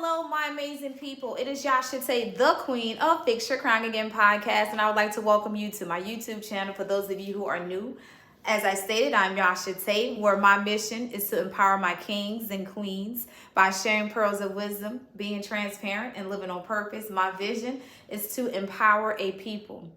Hello, my amazing people. It is Yashate, the queen of Fix Your Crown Again podcast, and I would like to welcome you to my YouTube channel. For those of you who are new, as I stated, I'm Yashate, where my mission is to empower my kings and queens by sharing pearls of wisdom, being transparent, and living on purpose. My vision is to empower a people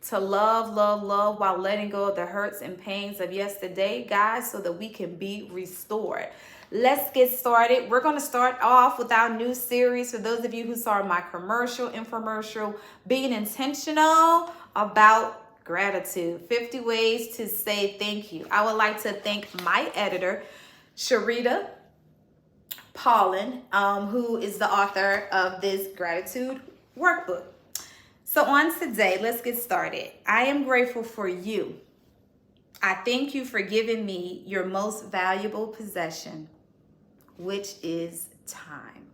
to love, love, love while letting go of the hurts and pains of yesterday, guys, so that we can be restored. Let's get started. We're going to start off with our new series. For those of you who saw my infomercial, being intentional about gratitude, 50 ways to say thank you. I would like to thank my editor, Sharita Paulin, who is the author of this gratitude workbook. So on today, let's get started. I am grateful for you. I thank you for giving me your most valuable possession, which is time.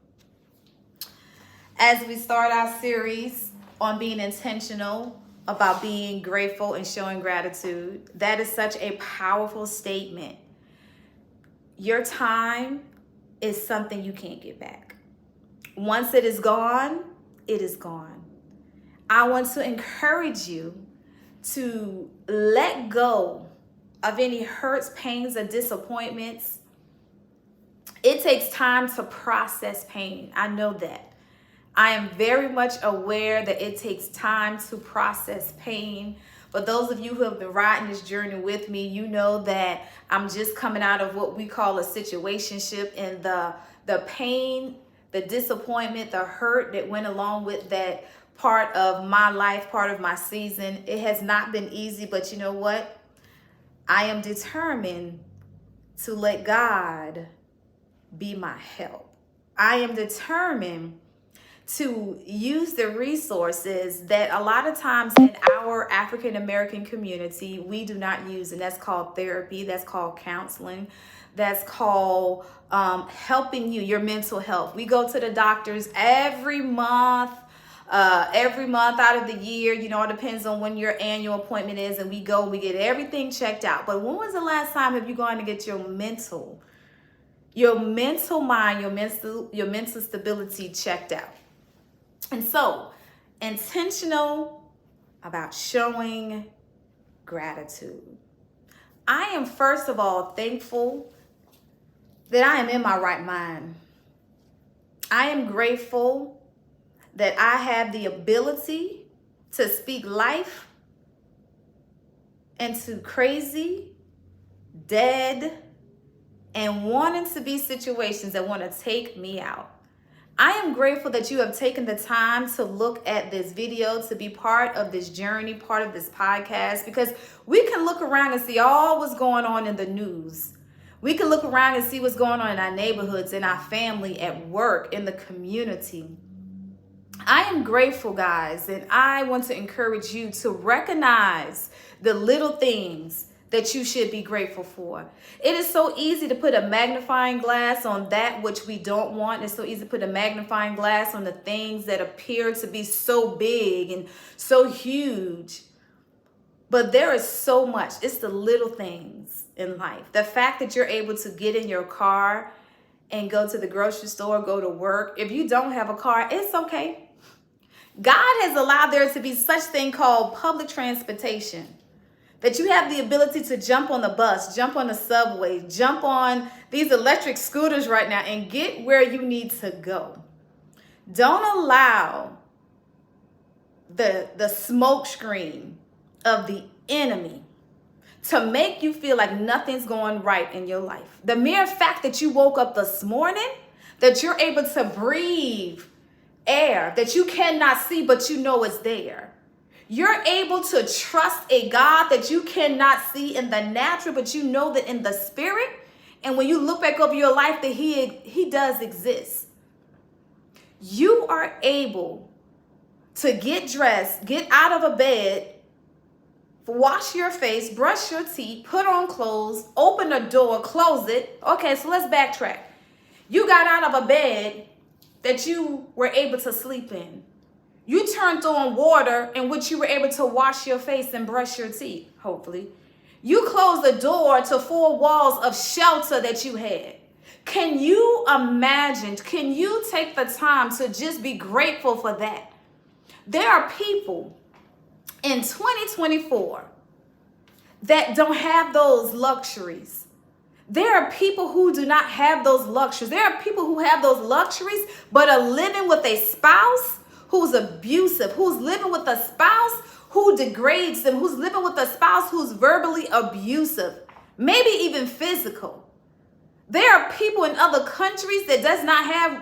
As we start our series on being intentional about being grateful and showing gratitude, that is such a powerful statement. Your time is something you can't get back. Once it is gone, it is gone. I want to encourage you to let go of any hurts, pains, or disappointments. It takes time to process pain. I know that. I am very much aware that it takes time to process pain. But those of you who have been riding this journey with me, you know that I'm just coming out of what we call a situationship, and the pain, the disappointment, the hurt that went along with that part of my life, part of my season. It has not been easy, but you know what? I am determined to let God be my help. I am determined to use the resources that a lot of times in our African American community we do not use, and that's called therapy, that's called counseling, that's called helping you, your mental health. We go to the doctors every month out of the year. You know, it depends on when your annual appointment is, and we get everything checked out. But when was the last time have you gone to get your mental mind, your mental stability checked out? And so, intentional about showing gratitude. I am first of all thankful that I am in my right mind. I am grateful that I have the ability to speak life into crazy, dead, and wanting to be situations that want to take me out. I am grateful that you have taken the time to look at this video, to be part of this journey, part of this podcast, because we can look around and see all what's going on in the news. We can look around and see what's going on in our neighborhoods, in our family, at work, in the community. I am grateful, guys, and I want to encourage you to recognize the little things that you should be grateful for. It is so easy to put a magnifying glass on that which we don't want. It's so easy to put a magnifying glass on the things that appear to be so big and so huge. But there is so much. It's the little things in life. The fact that you're able to get in your car and go to the grocery store, go to work. If you don't have a car, it's okay. God has allowed there to be such thing called public transportation, that you have the ability to jump on the bus, jump on the subway, jump on these electric scooters right now and get where you need to go. Don't allow the smoke screen of the enemy to make you feel like nothing's going right in your life. The mere fact that you woke up this morning, that you're able to breathe air that you cannot see, but you know it's there. You're able to trust a God that you cannot see in the natural, but you know that in the spirit. And when you look back over your life, that he does exist. You are able to get dressed, get out of a bed, wash your face, brush your teeth, put on clothes, open the door, close it. Okay, so let's backtrack. You got out of a bed that you were able to sleep in. You turned on water in which you were able to wash your face and brush your teeth, hopefully. You closed the door to 4 walls of shelter that you had. Can you imagine? Can you take the time to just be grateful for that? There are people in 2024 that don't have those luxuries. There are people who do not have those luxuries. There are people who have those luxuries but are living with a spouse who's abusive, who's living with a spouse who degrades them, who's living with a spouse who's verbally abusive, maybe even physical. There are people in other countries that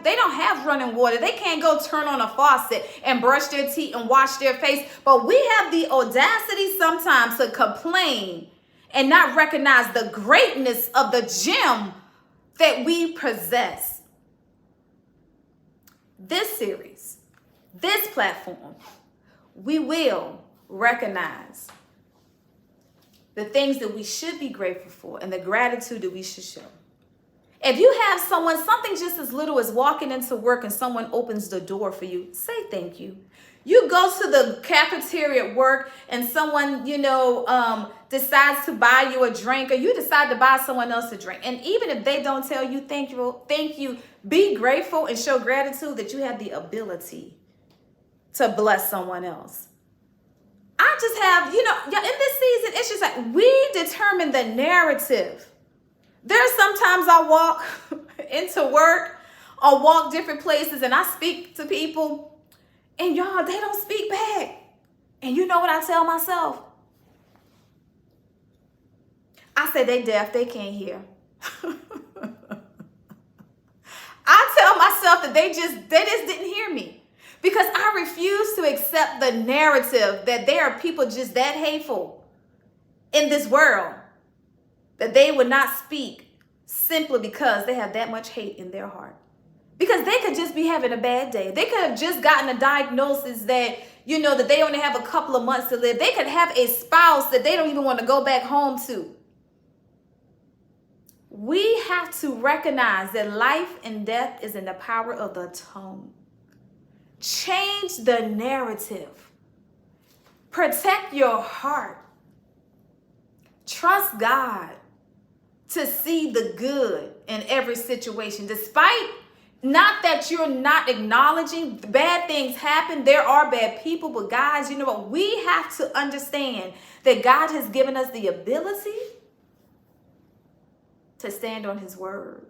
they don't have running water. They can't go turn on a faucet and brush their teeth and wash their face. But we have the audacity sometimes to complain and not recognize the greatness of the gem that we possess. This series, this platform, we will recognize the things that we should be grateful for and the gratitude that we should show. If you have something just as little as walking into work and someone opens the door for you, say thank you. You go to the cafeteria at work and someone, decides to buy you a drink, or you decide to buy someone else a drink. And even if they don't tell you thank you, be grateful and show gratitude that you have the ability to bless someone else. I just have, in this season, it's just like we determine the narrative. There's sometimes I walk into work or walk different places and I speak to people and y'all, they don't speak back. And you know what I tell myself? I say they deaf, they can't hear. I tell myself that they just didn't hear me. Because I refuse to accept the narrative that there are people just that hateful in this world that they would not speak simply because they have that much hate in their heart. Because they could just be having a bad day. They could have just gotten a diagnosis that, that they only have a couple of months to live. They could have a spouse that they don't even want to go back home to. We have to recognize that life and death is in the power of the tongue. Change the narrative. Protect your heart. Trust God to see the good in every situation. Despite not that you're not acknowledging bad things happen, there are bad people, but guys, you know what? We have to understand that God has given us the ability to stand on his word.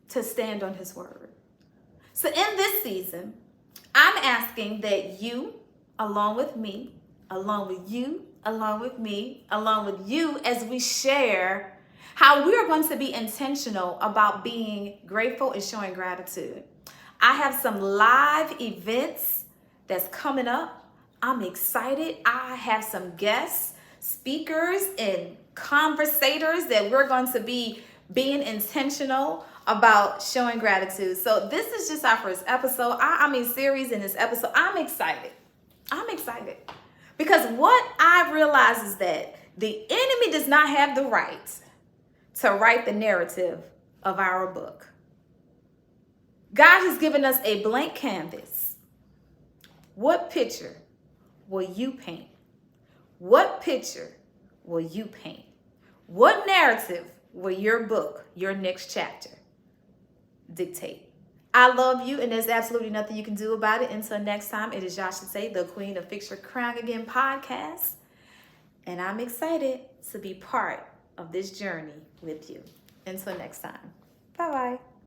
To stand on his word. So in this season, I'm asking that you, along with me, along with you, along with me, along with you, as we share how we are going to be intentional about being grateful and showing gratitude. I have some live events that's coming up. I'm excited. I have some guests, speakers, and conversators that we're going to be being intentional about showing gratitude. So this is just our first episode. Series in this episode. I'm excited. Because what I realize is that the enemy does not have the right to write the narrative of our book. God has given us a blank canvas. What picture will you paint? What picture will you paint? What narrative will your book, your next chapter, dictate? I love you, and there's absolutely nothing you can do about it. Until next time, it is Yashate, the queen of Ur Crown Again podcast. And I'm excited to be part of this journey with you. Until next time. Bye-bye.